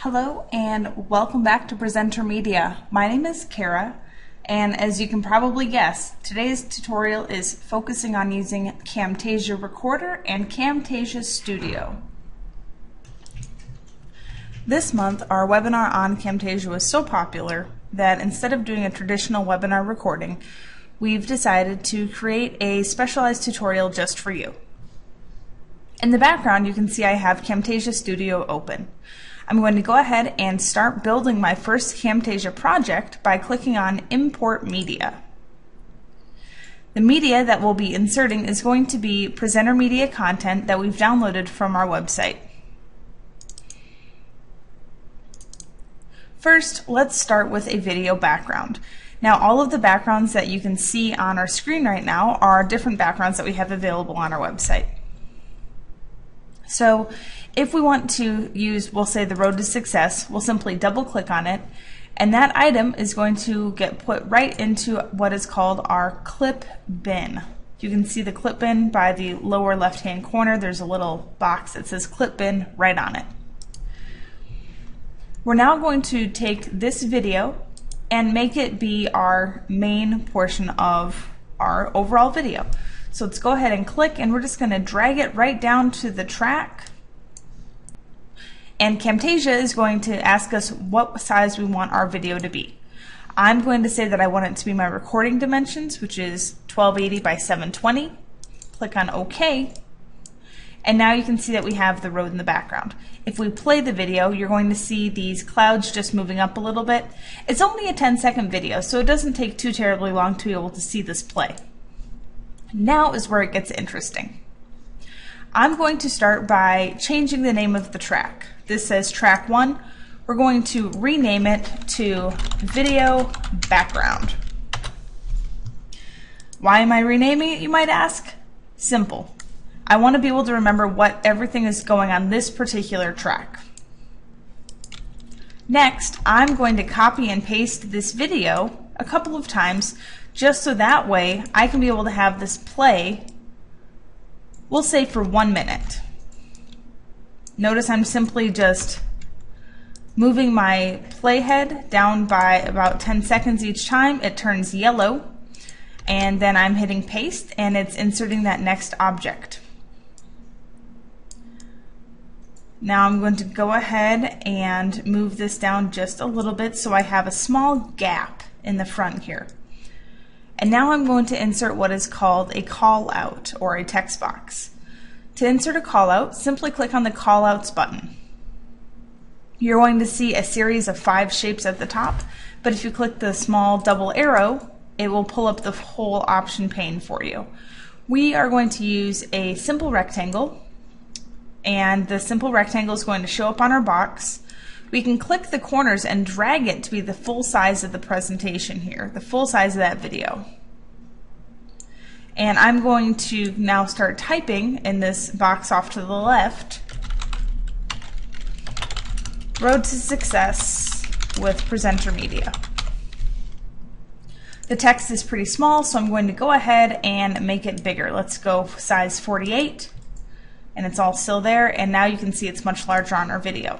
Hello and welcome back to PresenterMedia. My name is Kara, and as you can probably guess, today's tutorial is focusing on using Camtasia Recorder and Camtasia Studio. This month, our webinar on Camtasia was so popular that instead of doing a traditional webinar recording, we've decided to create a specialized tutorial just for you. In the background, you can see I have Camtasia Studio open. I'm going to go ahead and start building my first Camtasia project by clicking on Import Media. The media that we'll be inserting is going to be PresenterMedia content that we've downloaded from our website. First, let's start with a video background. Now, all of the backgrounds that you can see on our screen right now are different backgrounds that we have available on our website. So if we want to use, we'll say, the road to success, we'll simply double click on it, and that item is going to get put right into what is called our clip bin. You can see the clip bin by the lower left hand corner. There's a little box that says clip bin right on it. We're now going to take this video and make it be our main portion of our overall video. So let's go ahead and click, and we're just going to drag it right down to the track. And Camtasia is going to ask us what size we want our video to be. I'm going to say that I want it to be my recording dimensions, which is 1280 by 720. Click on OK. And now you can see that we have the road in the background. If we play the video, you're going to see these clouds just moving up a little bit. It's only a 10-second video, so it doesn't take too terribly long to be able to see this play. Now is where it gets interesting. I'm going to start by changing the name of the track. This says track 1. We're going to rename it to video background. Why am I renaming it, you might ask? Simple. I want to be able to remember what everything is going on this particular track. Next, I'm going to copy and paste this video a couple of times just so that way I can be able to have this play, we'll say, for 1 minute. Notice I'm simply just moving my playhead down by about 10 seconds each time. It turns yellow, and then I'm hitting paste, and it's inserting that next object. Now I'm going to go ahead and move this down just a little bit so I have a small gap in the front here. And now I'm going to insert what is called a call out, or a text box. To insert a call out, simply click on the call outs button. You're going to see a series of 5 shapes at the top, but if you click the small double arrow, it will pull up the whole option pane for you. We are going to use a simple rectangle, and the simple rectangle is going to show up on our box. We can click the corners and drag it to be the full size of the presentation here, the full size of that video. And I'm going to now start typing in this box off to the left, Road to Success with PresenterMedia. The text is pretty small, so I'm going to go ahead and make it bigger. Let's go size 48, and it's all still there, and now you can see it's much larger on our video.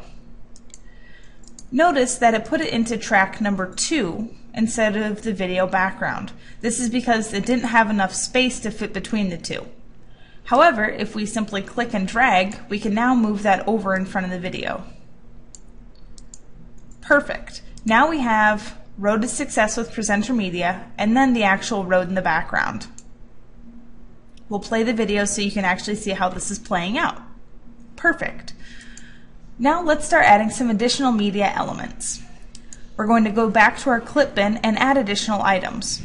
Notice that it put it into track number 2 instead of the video background. This is because it didn't have enough space to fit between the two. However, if we simply click and drag, we can now move that over in front of the video. Perfect. Now we have Road to Success with PresenterMedia, and then the actual road in the background. We'll play the video so you can actually see how this is playing out. Perfect. Now let's start adding some additional media elements. We're going to go back to our clip bin and add additional items.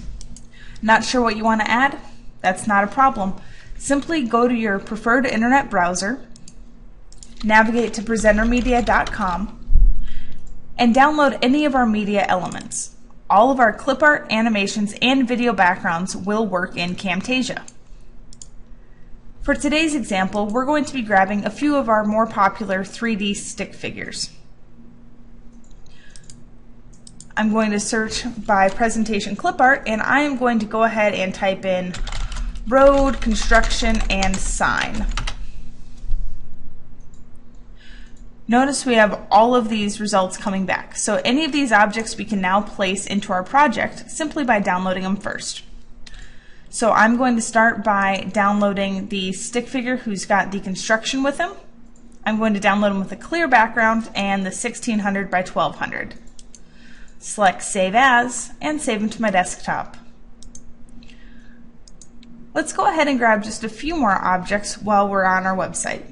Not sure what you want to add? That's not a problem. Simply go to your preferred internet browser, navigate to PresenterMedia.com, and download any of our media elements. All of our clip art, animations, and video backgrounds will work in Camtasia. For today's example, we're going to be grabbing a few of our more popular 3D stick figures. I'm going to search by presentation clip art, and I am going to go ahead and type in road, construction, and sign. Notice we have all of these results coming back. So any of these objects we can now place into our project simply by downloading them first. So I'm going to start by downloading the stick figure who's got the construction with him. I'm going to download them with a clear background and the 1600 by 1200. Select Save As and save them to my desktop. Let's go ahead and grab just a few more objects while we're on our website.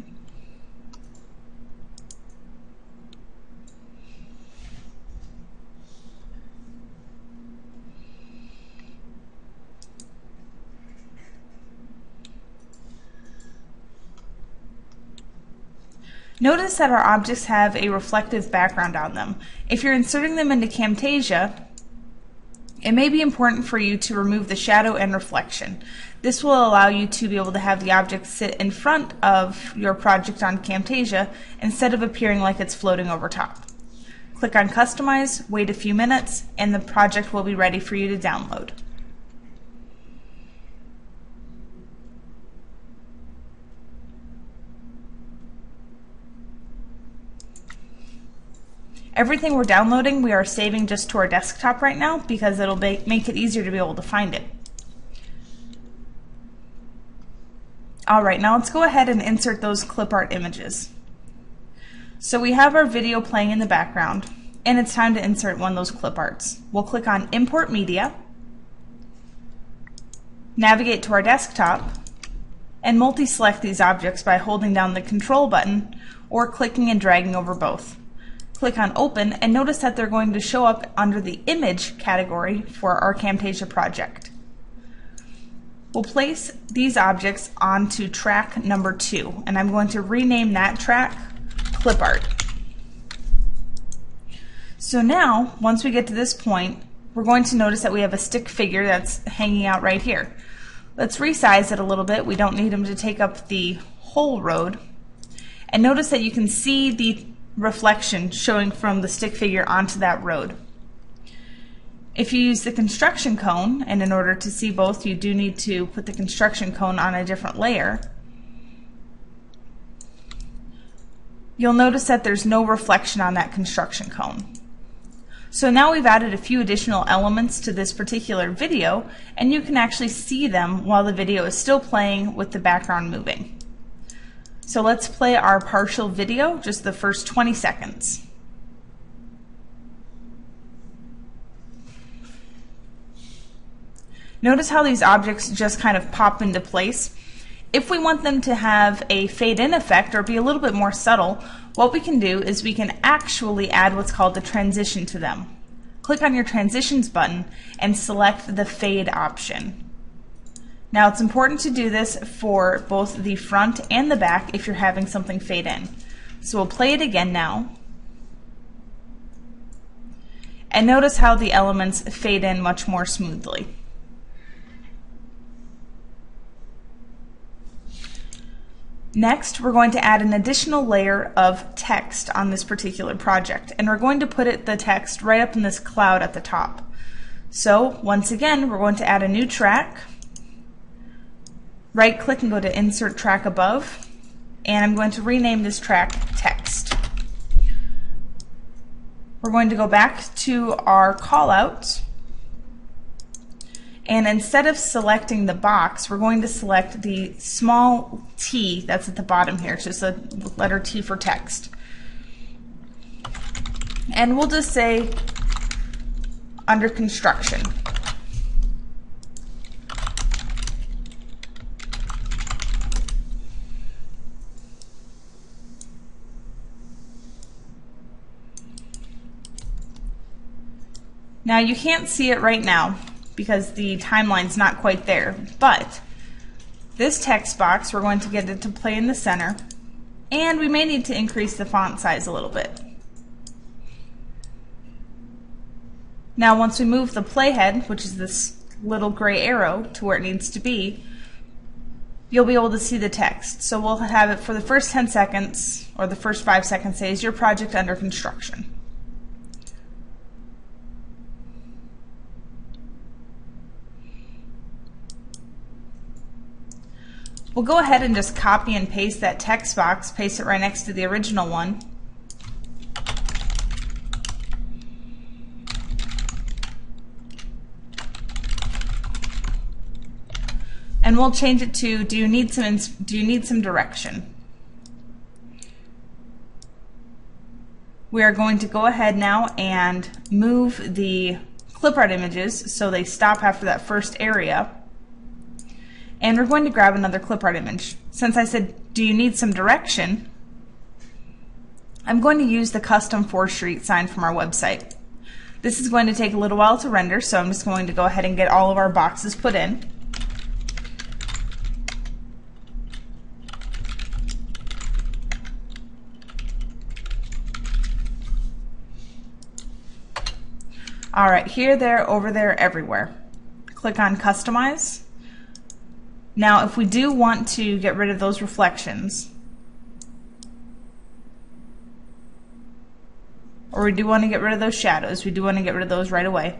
Notice that our objects have a reflective background on them. If you're inserting them into Camtasia, it may be important for you to remove the shadow and reflection. This will allow you to be able to have the object sit in front of your project on Camtasia instead of appearing like it's floating over top. Click on Customize, wait a few minutes, and the project will be ready for you to download. Everything we're downloading we are saving just to our desktop right now because it'll make it easier to be able to find it. Alright, now let's go ahead and insert those clip art images. So we have our video playing in the background and it's time to insert one of those clip arts. We'll click on Import Media, navigate to our desktop, and multi-select these objects by holding down the Control button or clicking and dragging over both. Click on Open and notice that they're going to show up under the Image category for our Camtasia project. We'll place these objects onto track number 2 and I'm going to rename that track Clip Art. So now, once we get to this point, we're going to notice that we have a stick figure that's hanging out right here. Let's resize it a little bit. We don't need him to take up the whole road. And notice that you can see the reflection showing from the stick figure onto that road. If you use the construction cone, and in order to see both you do need to put the construction cone on a different layer, you'll notice that there's no reflection on that construction cone. So now we've added a few additional elements to this particular video and you can actually see them while the video is still playing with the background moving. So let's play our partial video, just the first 20 seconds. Notice how these objects just kind of pop into place. If we want them to have a fade-in effect or be a little bit more subtle, what we can do is we can actually add what's called a transition to them. Click on your Transitions button and select the Fade option. Now it's important to do this for both the front and the back if you're having something fade in. So we'll play it again now. And notice how the elements fade in much more smoothly. Next, we're going to add an additional layer of text on this particular project, and we're going to put the text right up in this cloud at the top. So once again, we're going to add a new track. Right click and go to Insert Track Above, and I'm going to rename this track Text. We're going to go back to our callouts, and instead of selecting the box, we're going to select the small T that's at the bottom here, it's just a letter T for text. And we'll just say under construction. Now you can't see it right now because the timeline's not quite there, but this text box, we're going to get it to play in the center, and we may need to increase the font size a little bit. Now once we move the playhead, which is this little gray arrow, to where it needs to be, you'll be able to see the text. So we'll have it for the first 10 seconds, or the first 5 seconds, say, is your project under construction. We'll go ahead and just copy and paste that text box, paste it right next to the original one, and we'll change it to, do you need some direction? We are going to go ahead now and move the clip art images so they stop after that first area. And we're going to grab another clip art image. Since I said, do you need some direction, I'm going to use the custom 4th Street sign from our website. This is going to take a little while to render, so I'm just going to go ahead and get all of our boxes put in. Alright, here, there, over there, everywhere. Click on Customize. Now, if we do want to get rid of those reflections, or we do want to get rid of those shadows, we do want to get rid of those right away,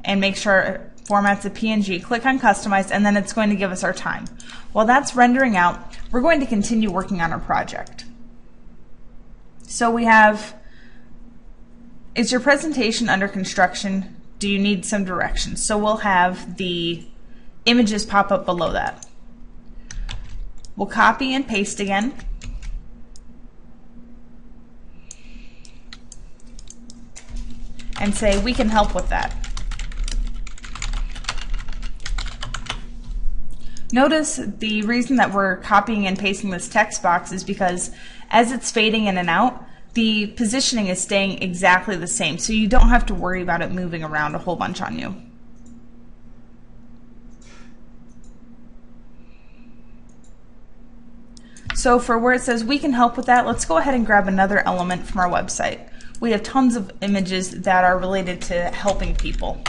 and make sure it formats a PNG, click on Customize, and then it's going to give us our time. While that's rendering out, we're going to continue working on our project. So we have, is your presentation under construction? Do you need some direction? So we'll have the images pop up below that. We'll copy and paste again. And say, we can help with that. Notice the reason that we're copying and pasting this text box is because as it's fading in and out, the positioning is staying exactly the same, so you don't have to worry about it moving around a whole bunch on you. So for where it says we can help with that, let's go ahead and grab another element from our website. We have tons of images that are related to helping people.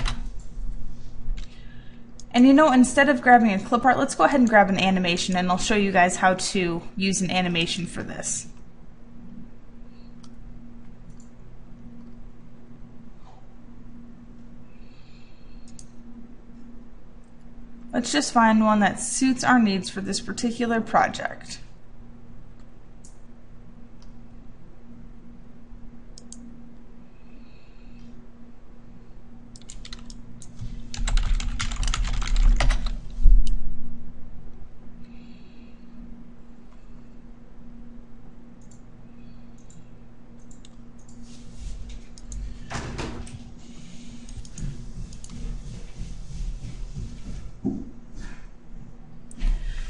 And you know, instead of grabbing a clip art, let's go ahead and grab an animation, and I'll show you guys how to use an animation for this. Let's just find one that suits our needs for this particular project.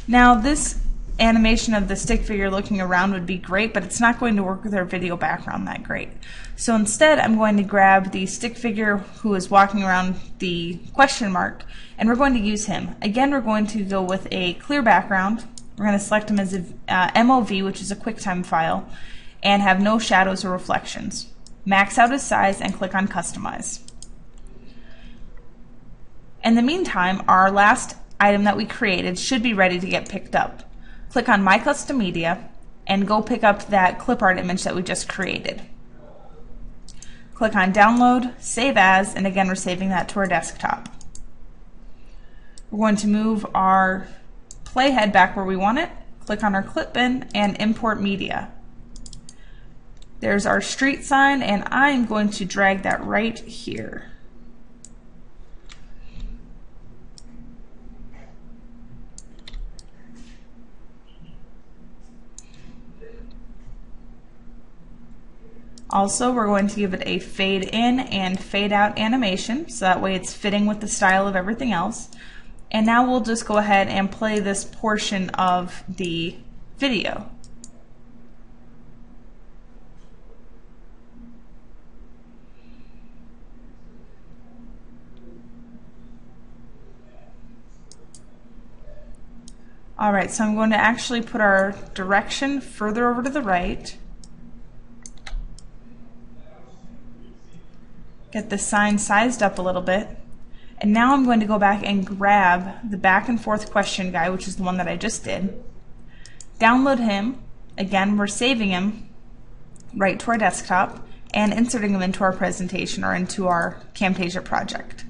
Now this animation of the stick figure looking around would be great, but it's not going to work with our video background that great. So instead I'm going to grab the stick figure who is walking around the question mark, and we're going to use him. Again, we're going to go with a clear background. We're going to select him as a MOV, which is a QuickTime file, and have no shadows or reflections. Max out his size and click on Customize. In the meantime, our last item that we created should be ready to get picked up. Click on My Custom Media and go pick up that clip art image that we just created. Click on Download, Save As, and again we're saving that to our desktop. We're going to move our playhead back where we want it, click on our clip bin, and import media. There's our street sign, and I'm going to drag that right here. Also, we're going to give it a fade in and fade out animation, so that way it's fitting with the style of everything else. And now we'll just go ahead and play this portion of the video. Alright, so I'm going to actually put our direction further over to the right. Get the sign sized up a little bit. And now I'm going to go back and grab the back and forth question guy, which is the one that I just did. Download him. Again, we're saving him right to our desktop and inserting him into our presentation or into our Camtasia project.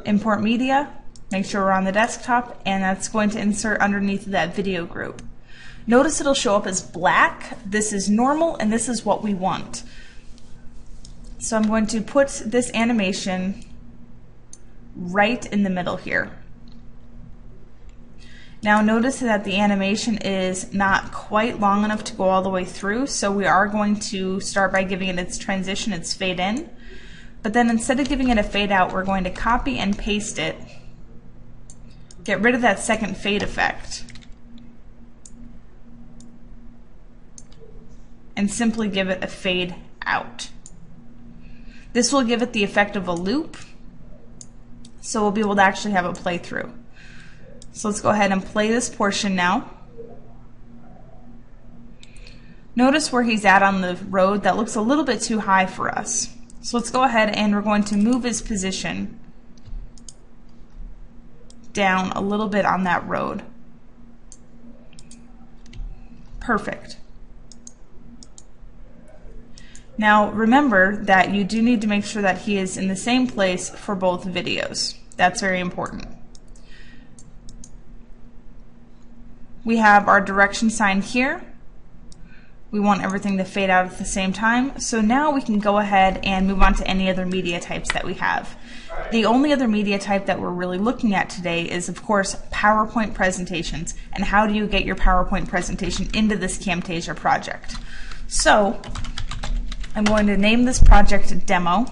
Import media. Make sure we're on the desktop, and that's going to insert underneath that video group. Notice it'll show up as black. This is normal, and this is what we want. So I'm going to put this animation right in the middle here. Now notice that the animation is not quite long enough to go all the way through, so we are going to start by giving it its transition, its fade in. But then instead of giving it a fade out, we're going to copy and paste it, get rid of that second fade effect, and simply give it a fade out. This will give it the effect of a loop, so we'll be able to actually have it play through. So let's go ahead and play this portion now. Notice where he's at on the road. That looks a little bit too high for us. So let's go ahead and we're going to move his position down a little bit on that road. Perfect. Now remember that you do need to make sure that he is in the same place for both videos. That's very important. We have our direction sign here. We want everything to fade out at the same time. So now we can go ahead and move on to any other media types that we have. The only other media type that we're really looking at today is, of course, PowerPoint presentations. And how do you get your PowerPoint presentation into this Camtasia project? So I'm going to name this project Demo,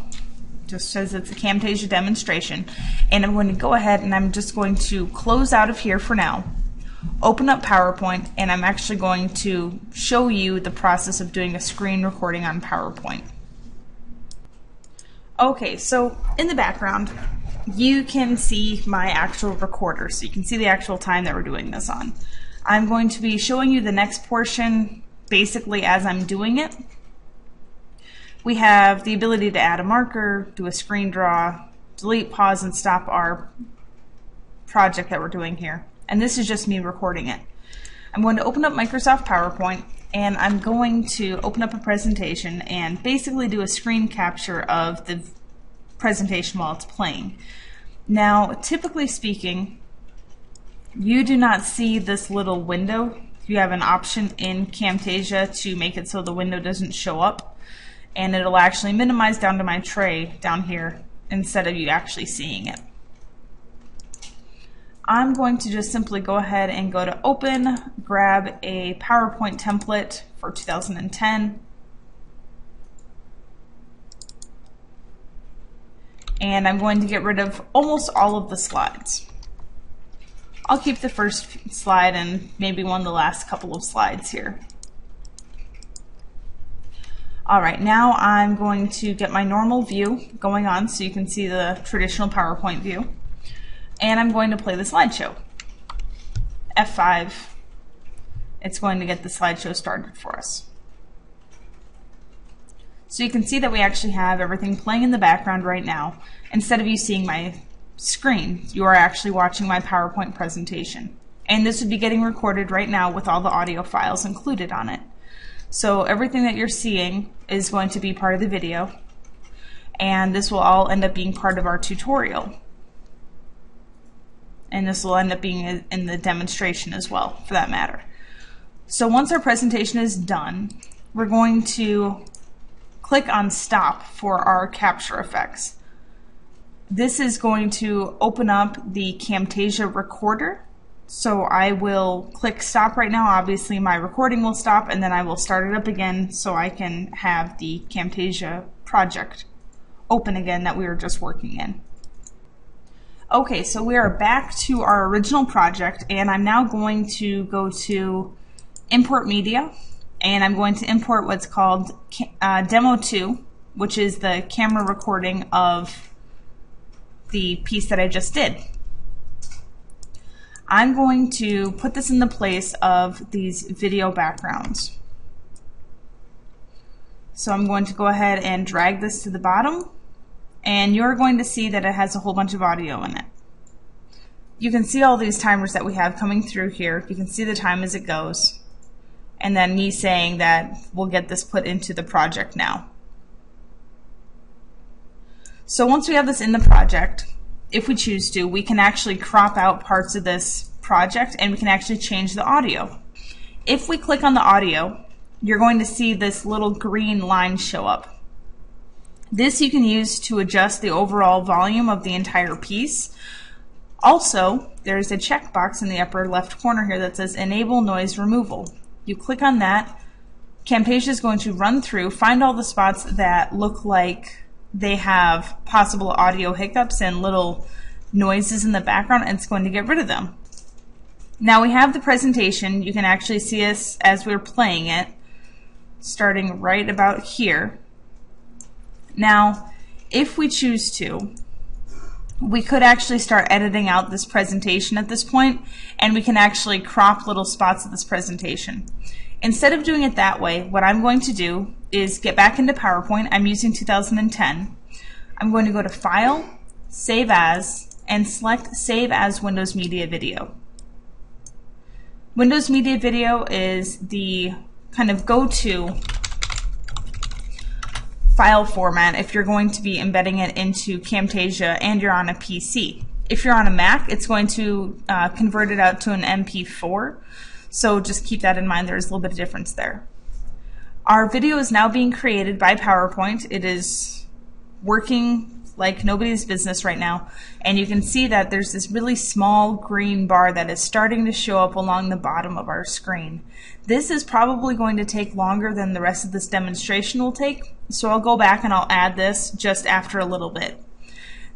just as it's a Camtasia demonstration. And I'm going to go ahead and I'm just going to close out of here for now. Open up PowerPoint, and I'm actually going to show you the process of doing a screen recording on PowerPoint. Okay, so in the background you can see my actual recorder, so you can see the actual time that we're doing this on. I'm going to be showing you the next portion basically as I'm doing it. We have the ability to add a marker, do a screen draw, delete, pause, and stop our project that we're doing here. And this is just me recording it. I'm going to open up Microsoft PowerPoint, and I'm going to open up a presentation and basically do a screen capture of the presentation while it's playing. Now, typically speaking, you do not see this little window. You have an option in Camtasia to make it so the window doesn't show up, and it'll actually minimize down to my tray down here instead of you actually seeing it. I'm going to just simply go ahead and go to Open, grab a PowerPoint template for 2010, and I'm going to get rid of almost all of the slides. I'll keep the first slide and maybe one of the last couple of slides here. Alright, now I'm going to get my normal view going on so you can see the traditional PowerPoint view. And I'm going to play the slideshow. F5. It's going to get the slideshow started for us. So you can see that we actually have everything playing in the background right now. Instead of you seeing my screen, you are actually watching my PowerPoint presentation. And this would be getting recorded right now with all the audio files included on it. So everything that you're seeing is going to be part of the video. And this will all end up being part of our tutorial. And this will end up being in the demonstration as well, for that matter. So once our presentation is done, we're going to click on Stop for our capture effects. This is going to open up the Camtasia recorder. So I will click Stop right now. Obviously my recording will stop, and then I will start it up again so I can have the Camtasia project open again that we were just working in. Okay, so we are back to our original project, and I'm now going to go to Import Media, and I'm going to import what's called Demo 2, which is the camera recording of the piece that I just did. I'm going to put this in the place of these video backgrounds. So I'm going to go ahead and drag this to the bottom, and you're going to see that it has a whole bunch of audio in it. You can see all these timers that we have coming through here. You can see the time as it goes, and then me saying that we'll get this put into the project now. So once we have this in the project, if we choose to, we can actually crop out parts of this project, and we can actually change the audio. If we click on the audio, you're going to see this little green line show up. This you can use to adjust the overall volume of the entire piece. Also, there's a checkbox in the upper left corner here that says Enable Noise Removal. You click on that. Camtasia is going to run through, find all the spots that look like they have possible audio hiccups and little noises in the background, and it's going to get rid of them. Now we have the presentation. You can actually see us as we're playing it, starting right about here. Now, if we choose to, we could actually start editing out this presentation at this point, and we can actually crop little spots of this presentation. Instead of doing it that way, what I'm going to do is get back into PowerPoint. I'm using 2010. I'm going to go to File, Save As, and select Save as Windows Media Video. Windows Media Video is the kind of go-to file format if you're going to be embedding it into Camtasia and you're on a PC. If you're on a Mac, it's going to convert it out to an MP4. So just keep that in mind. There's a little bit of difference there. Our video is now being created by PowerPoint. It is working like nobody's business right now. And you can see that there's this really small green bar that is starting to show up along the bottom of our screen. This is probably going to take longer than the rest of this demonstration will take. So I'll go back and I'll add this just after a little bit.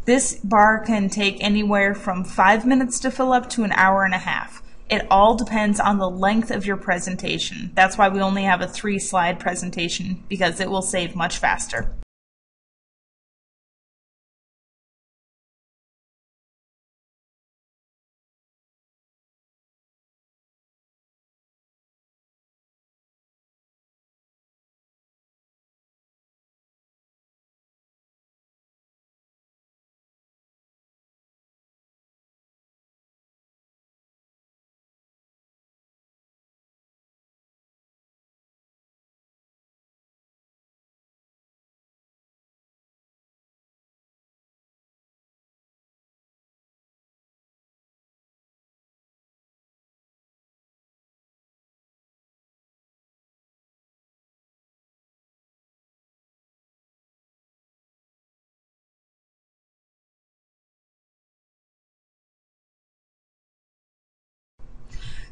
This bar can take anywhere from 5 minutes to fill up to an hour and a half. It all depends on the length of your presentation. That's why we only have a 3-slide presentation, because it will save much faster.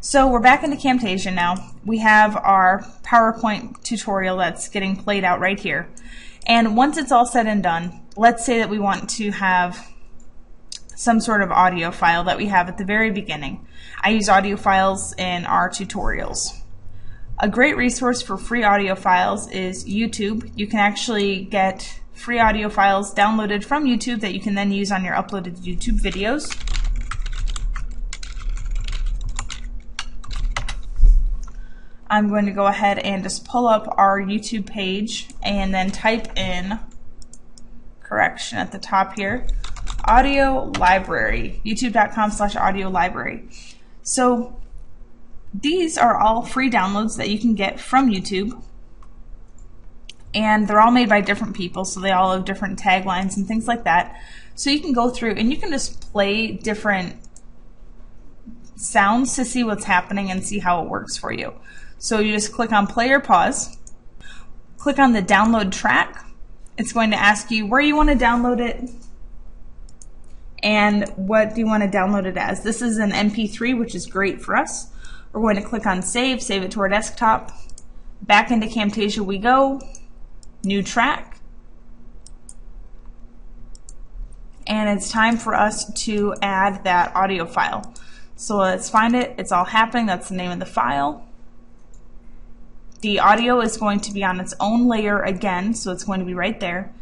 So we're back into Camtasia now. We have our PowerPoint tutorial that's getting played out right here. And once it's all said and done, let's say that we want to have some sort of audio file that we have at the very beginning. I use audio files in our tutorials. A great resource for free audio files is YouTube. You can actually get free audio files downloaded from YouTube that you can then use on your uploaded YouTube videos. I'm going to go ahead and just pull up our YouTube page and then type in, correction at the top here, audio library, youtube.com/audio library. So these are all free downloads that you can get from YouTube, and they're all made by different people, so they all have different taglines and things like that. So you can go through and you can just play different sounds to see what's happening and see how it works for you. So you just click on play or pause, click on the download track. It's going to ask you where you want to download it and what do you want to download it as. This is an MP3, which is great for us. We're going to click on save, save it to our desktop. Back into Camtasia we go, new track. And it's time for us to add that audio file. So let's find it. It's all happening. That's the name of the file. The audio is going to be on its own layer again, so it's going to be right there.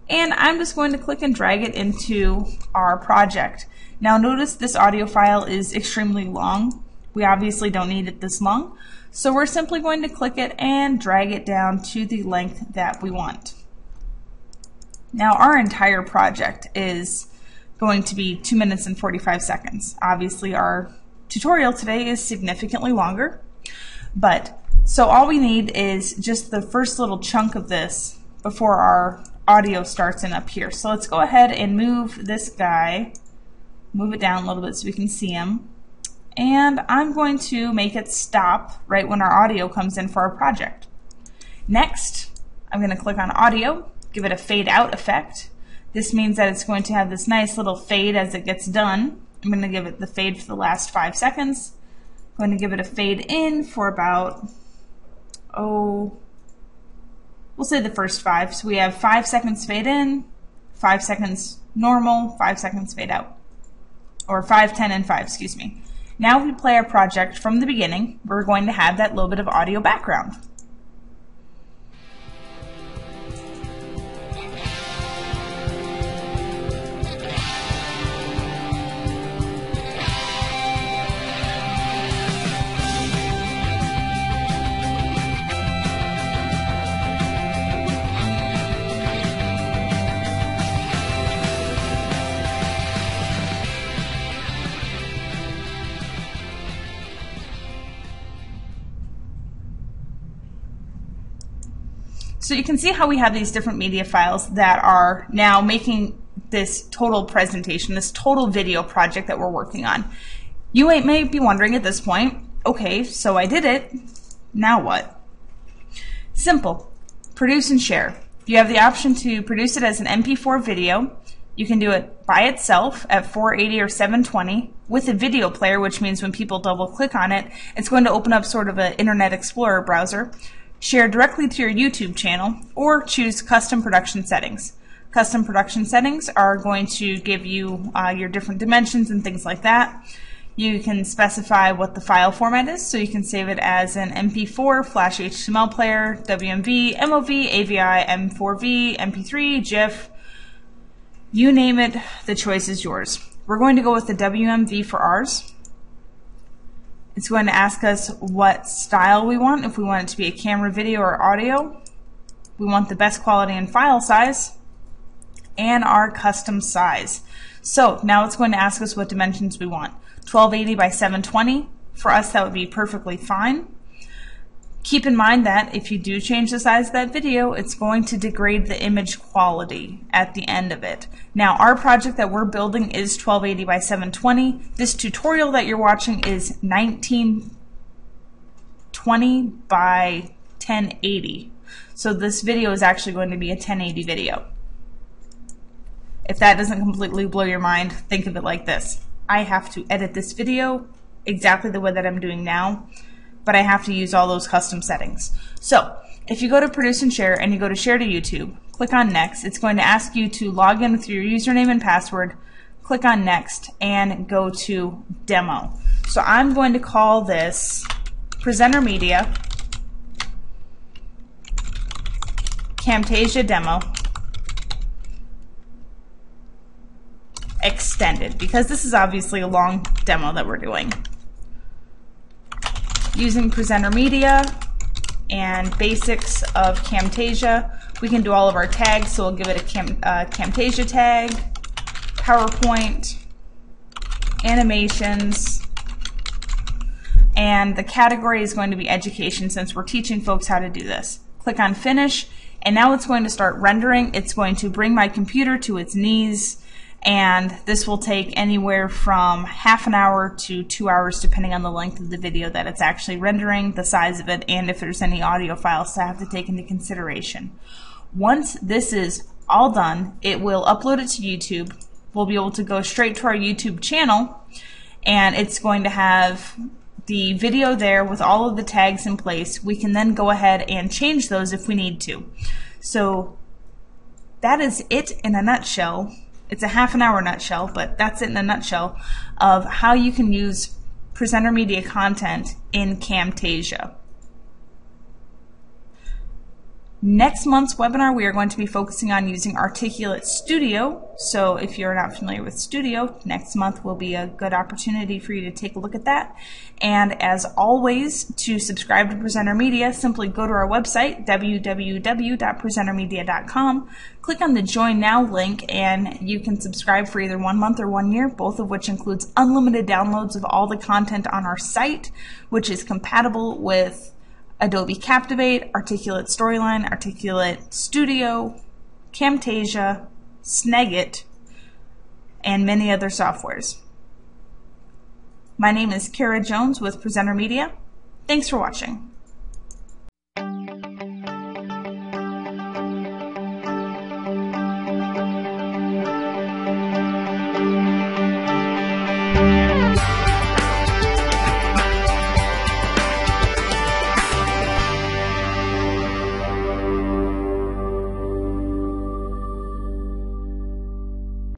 And I'm just going to click and drag it into our project. Now notice this audio file is extremely long. We obviously don't need it this long, so we're simply going to click it and drag it down to the length that we want. Now our entire project is going to be 2 minutes and 45 seconds. Obviously our tutorial today is significantly longer, but so all we need is just the first little chunk of this before our audio starts in up here. So let's go ahead and move this guy, move it down a little bit so we can see him. And I'm going to make it stop right when our audio comes in for our project. Next, I'm going to click on audio, give it a fade out effect. This means that it's going to have this nice little fade as it gets done. I'm going to give it the fade for the last 5 seconds. I'm going to give it a fade in for about, we'll say the first 5. So we have 5 seconds fade in, 5 seconds normal, 5 seconds fade out. Or 5, 10, and 5, excuse me. Now if we play our project from the beginning, we're going to have that little bit of audio background. So you can see how we have these different media files that are now making this total presentation, this total video project that we're working on. You may be wondering at this point, okay, so I did it, now what? Simple, produce and share. You have the option to produce it as an MP4 video. You can do it by itself at 480 or 720 with a video player, which means when people double click on it, it's going to open up sort of an Internet Explorer browser. Share directly to your YouTube channel, or choose custom production settings. Custom production settings are going to give you your different dimensions and things like that. You can specify what the file format is, so you can save it as an MP4, Flash HTML player, WMV, MOV, AVI, M4V, MP3, GIF. You name it, the choice is yours. We're going to go with the WMV for ours. It's going to ask us what style we want, if we want it to be a camera, video, or audio. We want the best quality and file size, and our custom size. So now it's going to ask us what dimensions we want. 1280 by 720, for us that would be perfectly fine. Keep in mind that if you do change the size of that video, it's going to degrade the image quality at the end of it. Now, our project that we're building is 1280 by 720. This tutorial that you're watching is 1920 by 1080. So this video is actually going to be a 1080 video. If that doesn't completely blow your mind, think of it like this. I have to edit this video exactly the way that I'm doing now, but I have to use all those custom settings. So if you go to produce and share and you go to share to YouTube, click on next. It's going to ask you to log in with your username and password, click on next, and go to demo. So I'm going to call this PresenterMedia Camtasia demo extended, because this is obviously a long demo that we're doing. Using PresenterMedia and basics of Camtasia, we can do all of our tags, so we'll give it a Camtasia tag, PowerPoint, animations, and the category is going to be education since we're teaching folks how to do this. Click on finish, and now it's going to start rendering. It's going to bring my computer to its knees, and this will take anywhere from half an hour to 2 hours depending on the length of the video that it's actually rendering, the size of it, and if there's any audio files to have to take into consideration. Once this is all done, it will upload it to YouTube. We'll be able to go straight to our YouTube channel, and it's going to have the video there with all of the tags in place. We can then go ahead and change those if we need to. So that is it in a nutshell. It's a half an hour nutshell, but that's it in a nutshell of how you can use PresenterMedia content in Camtasia. Next month's webinar, we are going to be focusing on using Articulate Studio. So if you're not familiar with Studio, next month will be a good opportunity for you to take a look at that. And as always, to subscribe to PresenterMedia, simply go to our website, www.presentermedia.com, click on the Join Now link, and you can subscribe for either 1 month or 1 year, both of which includes unlimited downloads of all the content on our site, which is compatible with Adobe Captivate, Articulate Storyline, Articulate Studio, Camtasia, Snagit, and many other softwares. My name is Kara Jones with PresenterMedia. Thanks for watching.